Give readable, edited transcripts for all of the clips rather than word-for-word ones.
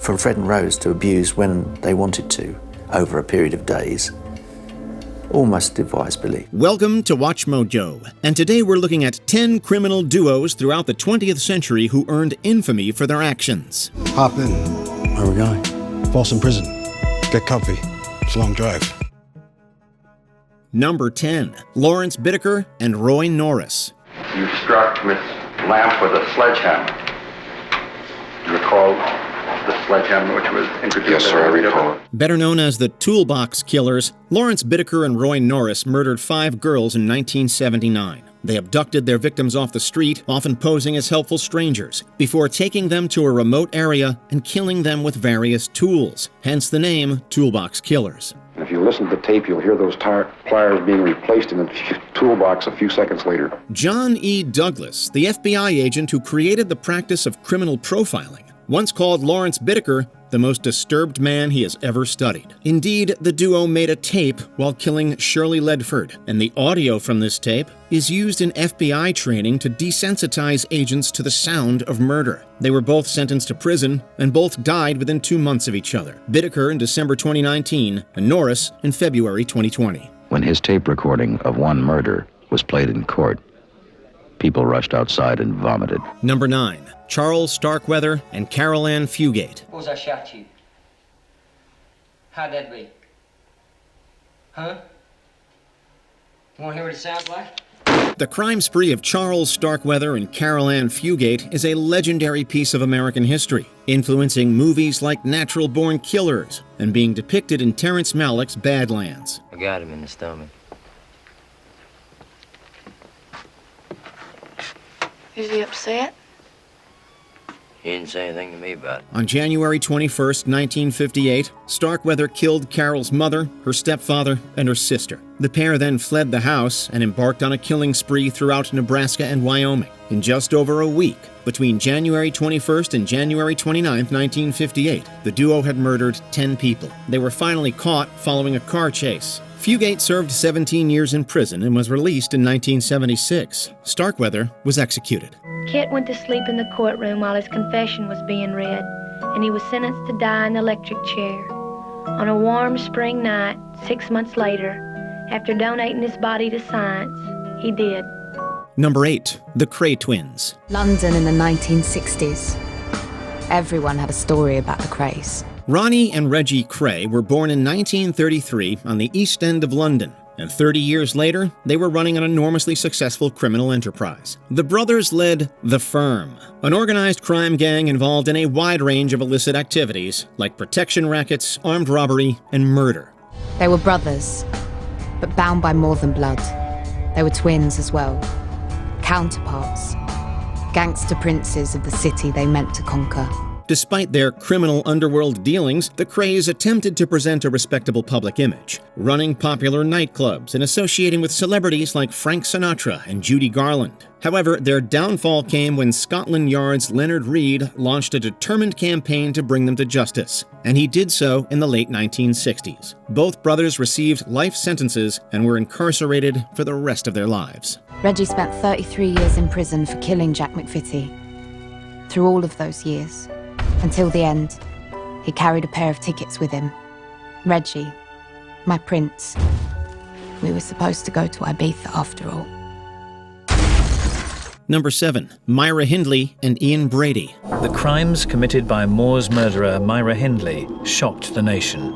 for Fred and Rose to abuse when they wanted to, over a period of days. Almost devised belief. Welcome to Watch Mojo, and today we're looking at 10 criminal duos throughout the 20th century who earned infamy for their actions. Hop in. Where are we going? Folsom Prison. Get comfy. It's a long drive. Number 10, Lawrence Bitker and Roy Norris. You struck Miss Lamp with a sledgehammer. Do you recall the sledgehammer which was introduced? Yes, sir, I recall. Better known as the Toolbox Killers, Lawrence Bitker and Roy Norris murdered 5 girls in 1979. They abducted their victims off the street, often posing as helpful strangers, before taking them to a remote area and killing them with various tools, hence the name Toolbox Killers. And if you listen to the tape, you'll hear those pliers being replaced in the toolbox a few seconds later. John E. Douglas, the FBI agent who created the practice of criminal profiling, once called Lawrence Bitker the most disturbed man he has ever studied. Indeed, the duo made a tape while killing Shirley Ledford, and the audio from this tape is used in FBI training to desensitize agents to the sound of murder. They were both sentenced to prison, and both died within 2 months of each other. Bitker in December 2019, and Norris in February 2020. When his tape recording of one murder was played in court, people rushed outside and vomited. Number 9, Charles Starkweather and Carol Ann Fugate. Suppose I shot you. How'd that be? Huh? You want to hear what it sounds like? The crime spree of Charles Starkweather and Carol Ann Fugate is a legendary piece of American history, influencing movies like Natural Born Killers and being depicted in Terrence Malick's Badlands. I got him in the stomach. Is he upset? He didn't say anything to me about it. On January 21st, 1958, Starkweather killed Carol's mother, her stepfather, and her sister. The pair then fled the house and embarked on a killing spree throughout Nebraska and Wyoming. In just over a week, between January 21st and January 29th, 1958, the duo had murdered 10 people. They were finally caught following a car chase. Fugate served 17 years in prison and was released in 1976. Starkweather was executed. Kit went to sleep in the courtroom while his confession was being read, and he was sentenced to die in the electric chair. On a warm spring night, 6 months later, after donating his body to science, he did. Number 8, the Cray Twins. London in the 1960s. Everyone had a story about the Crays. Ronnie and Reggie Cray were born in 1933 on the East End of London, and 30 years later, they were running an enormously successful criminal enterprise. The brothers led The Firm, an organized crime gang involved in a wide range of illicit activities like protection rackets, armed robbery, and murder. They were brothers, but bound by more than blood. They were twins as well, counterparts, gangster princes of the city they meant to conquer. Despite their criminal underworld dealings, the Crays attempted to present a respectable public image, running popular nightclubs and associating with celebrities like Frank Sinatra and Judy Garland. However, their downfall came when Scotland Yard's Leonard Reed launched a determined campaign to bring them to justice, and he did so in the late 1960s. Both brothers received life sentences and were incarcerated for the rest of their lives. Reggie spent 33 years in prison for killing Jack McVitie. Through all of those years, until the end, he carried a pair of tickets with him. Reggie, my prince. We were supposed to go to Ibiza after all. Number 7, Myra Hindley and Ian Brady. The crimes committed by Moore's murderer Myra Hindley shocked the nation.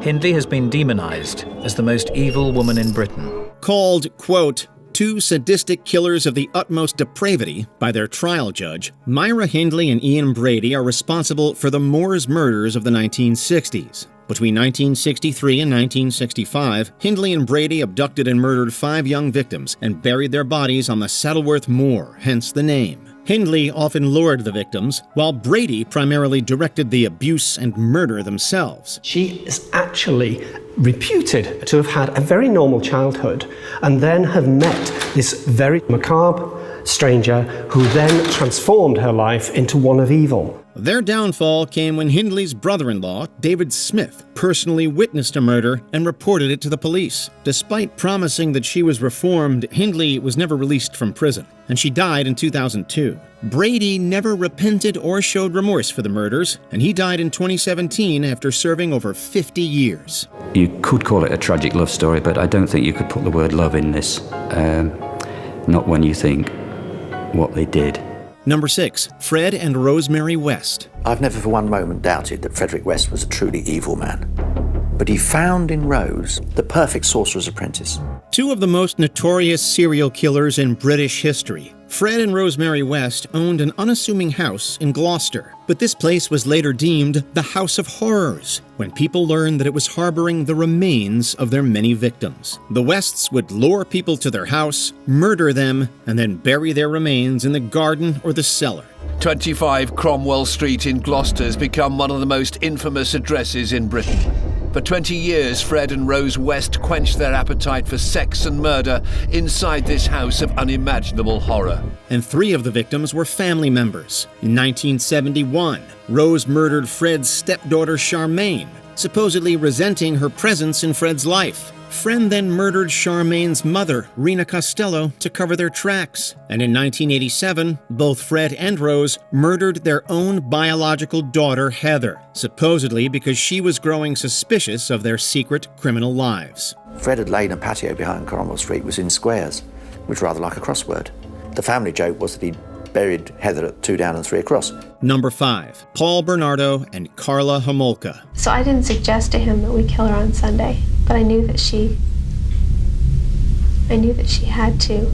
Hindley has been demonized as the most evil woman in Britain. Called, quote, 2 sadistic killers of the utmost depravity by their trial judge, Myra Hindley and Ian Brady are responsible for the Moores murders of the 1960s. Between 1963 and 1965, Hindley and Brady abducted and murdered 5 young victims and buried their bodies on the Saddleworth Moor, hence the name. Hindley often lured the victims, while Brady primarily directed the abuse and murder themselves. She is actually reputed to have had a very normal childhood and then have met this very macabre stranger who then transformed her life into one of evil. Their downfall came when Hindley's brother-in-law, David Smith, personally witnessed a murder and reported it to the police. Despite promising that she was reformed, Hindley was never released from prison, and she died in 2002. Brady never repented or showed remorse for the murders, and he died in 2017 after serving over 50 years. You could call it a tragic love story, but I don't think you could put the word love in this. Not when you think what they did. Number 6, Fred and Rosemary West. I've never for one moment doubted that Frederick West was a truly evil man. But he found in Rose the perfect sorcerer's apprentice. Two of the most notorious serial killers in British history. Fred and Rosemary West owned an unassuming house in Gloucester, but this place was later deemed the House of Horrors when people learned that it was harboring the remains of their many victims. The Wests would lure people to their house, murder them, and then bury their remains in the garden or the cellar. 25 Cromwell Street in Gloucester has become one of the most infamous addresses in Britain. For 20 years, Fred and Rose West quenched their appetite for sex and murder inside this house of unimaginable horror. And 3 of the victims were family members. In 1971, Rose murdered Fred's stepdaughter Charmaine, supposedly resenting her presence in Fred's life. Fred then murdered Charmaine's mother, Rena Costello, to cover their tracks. And in 1987, both Fred and Rose murdered their own biological daughter, Heather, supposedly because she was growing suspicious of their secret criminal lives. Fred had laid a patio behind Cromwell Street was in squares, which was rather like a crossword. The family joke was that he'd buried Heather at 2 down and 3 across. Number 5, Paul Bernardo and Carla Hulka. So I didn't suggest to him that we kill her on Sunday, but I knew that she had to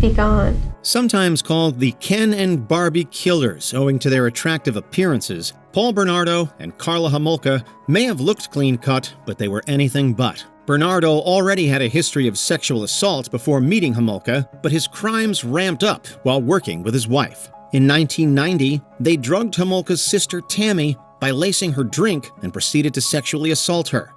be gone. Sometimes called the Ken and Barbie killers owing to their attractive appearances, Paul Bernardo and Carla Hulka may have looked clean-cut, but they were anything but. Bernardo already had a history of sexual assault before meeting Hulka, but his crimes ramped up while working with his wife. In 1990, they drugged Hulka's sister Tammy by lacing her drink and proceeded to sexually assault her.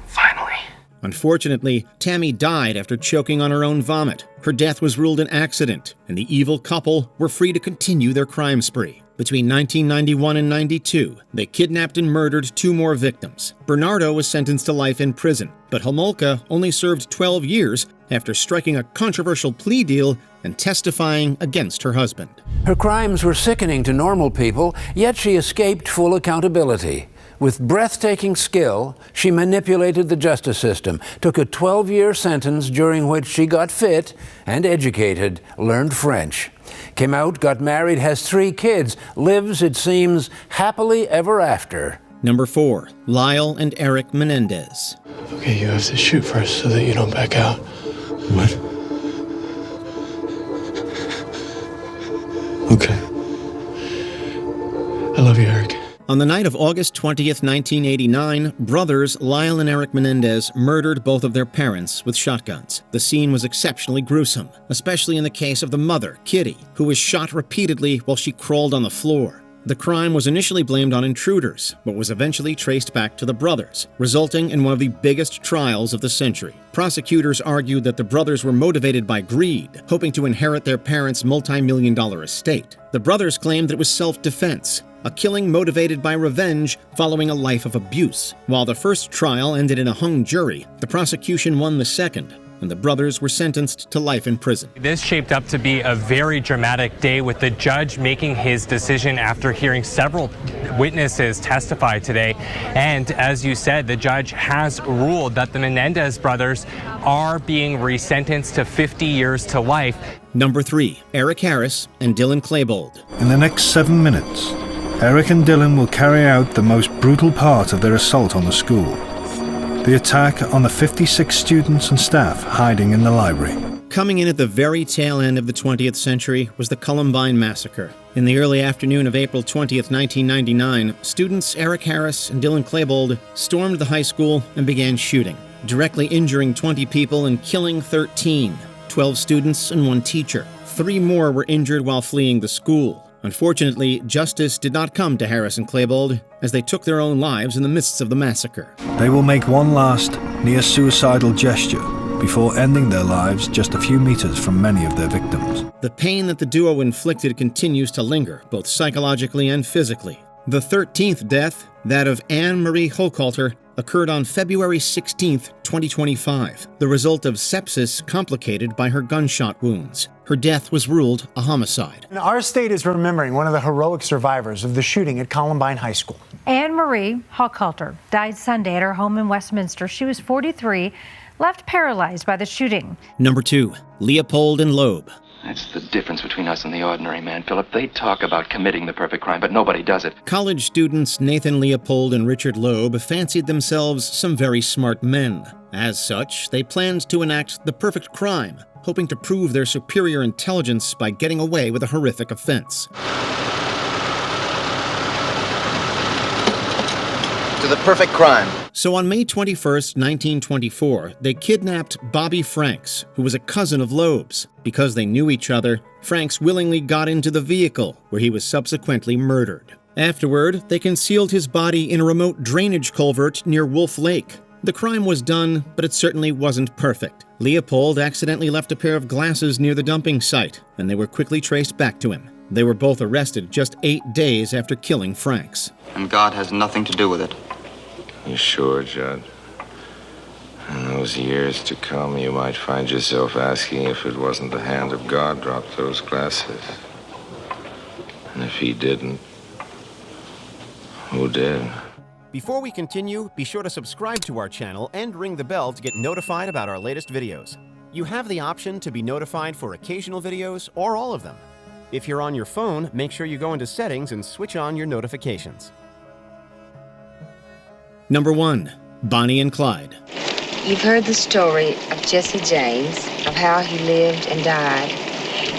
Finally. Unfortunately, Tammy died after choking on her own vomit. Her death was ruled an accident, and the evil couple were free to continue their crime spree. Between 1991 and 92, they kidnapped and murdered 2 more victims. Bernardo was sentenced to life in prison, but Hulka only served 12 years after striking a controversial plea deal and testifying against her husband. Her crimes were sickening to normal people, yet she escaped full accountability. With breathtaking skill, she manipulated the justice system, took a 12-year sentence during which she got fit and educated, learned French. Came out, got married, has 3 kids, lives, it seems, happily ever after. Number 4, Lyall and Eric Mendez. Okay, you have to shoot first so that you don't back out. What? Okay. I love you, Eric. On the night of August 20th, 1989, brothers Lyall and Eric Mendez murdered both of their parents with shotguns. The scene was exceptionally gruesome, especially in the case of the mother, Kitty, who was shot repeatedly while she crawled on the floor. The crime was initially blamed on intruders, but was eventually traced back to the brothers, resulting in one of the biggest trials of the century. Prosecutors argued that the brothers were motivated by greed, hoping to inherit their parents' multi-million-dollar estate. The brothers claimed that it was self-defense, a killing motivated by revenge following a life of abuse. While the first trial ended in a hung jury, the prosecution won the second, and the brothers were sentenced to life in prison. This shaped up to be a very dramatic day, with the judge making his decision after hearing several witnesses testify today. And as you said, the judge has ruled that the Mendez brothers are being resentenced to 50 years to life. Number 3, Eric Harris and Dylan Claybold. In the next 7 minutes, Eric and Dylan will carry out the most brutal part of their assault on the school. The attack on the 56 students and staff hiding in the library. Coming in at the very tail end of the 20th century was the Columbine Massacre. In the early afternoon of April 20th, 1999, students Eric Harris and Dylan Claybold stormed the high school and began shooting, directly injuring 20 people and killing 13, 12 students and 1 teacher. 3 more were injured while fleeing the school. Unfortunately, justice did not come to Harris and Claybold, as they took their own lives in the midst of the massacre. They will make one last, near-suicidal gesture before ending their lives just a few meters from many of their victims. The pain that the duo inflicted continues to linger, both psychologically and physically. The 13th death, that of Anne Marie Hulka, occurred on February 16, 2025, the result of sepsis complicated by her gunshot wounds. Her death was ruled a homicide. Our state is remembering one of the heroic survivors of the shooting at Columbine High School. Anne Marie Hulka died Sunday at her home in Westminster. She was 43, left paralyzed by the shooting. Number 2, Leopold and Loe. That's the difference between us and the ordinary man, Philip. They talk about committing the perfect crime, but nobody does it. College students Nathan Leopold and Richard Loe fancied themselves some very smart men. As such, they planned to enact the perfect crime, hoping to prove their superior intelligence by getting away with a horrific offense. To the perfect crime. So on May 21st, 1924, they kidnapped Bobby Franks, who was a cousin of Loeb's. Because they knew each other, Franks willingly got into the vehicle, where he was subsequently murdered. Afterward, they concealed his body in a remote drainage culvert near Wolf Lake. The crime was done, but it certainly wasn't perfect. Leopold accidentally left a pair of glasses near the dumping site, and they were quickly traced back to him. They were both arrested just 8 days after killing Franks. And God has nothing to do with it. You sure, Judd? In those years to come, you might find yourself asking if it wasn't the hand of God dropped those glasses. And if he didn't, who did? Before we continue, be sure to subscribe to our channel and ring the bell to get notified about our latest videos. You have the option to be notified for occasional videos or all of them. If you're on your phone, make sure you go into settings and switch on your notifications. Number 1, Bonnie and Clyde. You've heard the story of Jesse James, of how he lived and died.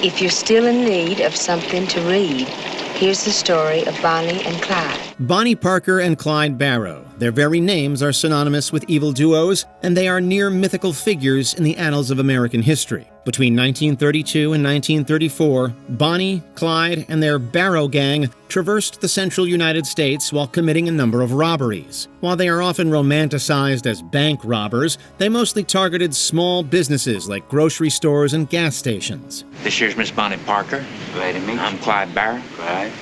If you're still in need of something to read, here's the story of Bonnie and Clyde. Bonnie Parker and Clyde Barrow. Their very names are synonymous with evil duos, and they are near mythical figures in the annals of American history. Between 1932 and 1934, Bonnie, Clyde, and their Barrow gang traversed the central United States while committing a number of robberies. While they are often romanticized as bank robbers, they mostly targeted small businesses like grocery stores and gas stations. This here's Miss Bonnie Parker. Glad to meet you. I'm Clyde Barrow. Clyde.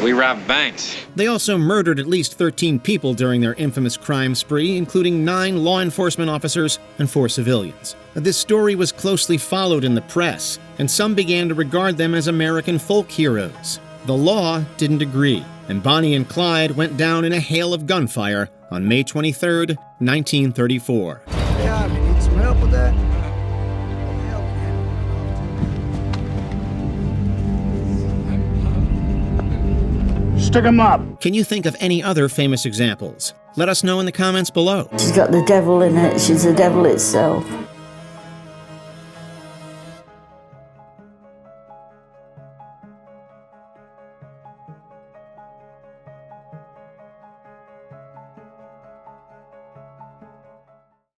We robbed banks. They also murdered at least 13 people during their infamous crime spree, including 9 law enforcement officers and 4 civilians. This story was closely followed in the press, and some began to regard them as American folk heroes. The law didn't agree, and Bonnie and Clyde went down in a hail of gunfire on May 23, 1934. Yeah, you need some help with that? Stick 'em up! Can you think of any other famous examples? Let us know in the comments below. She's got the devil in it. She's the devil itself.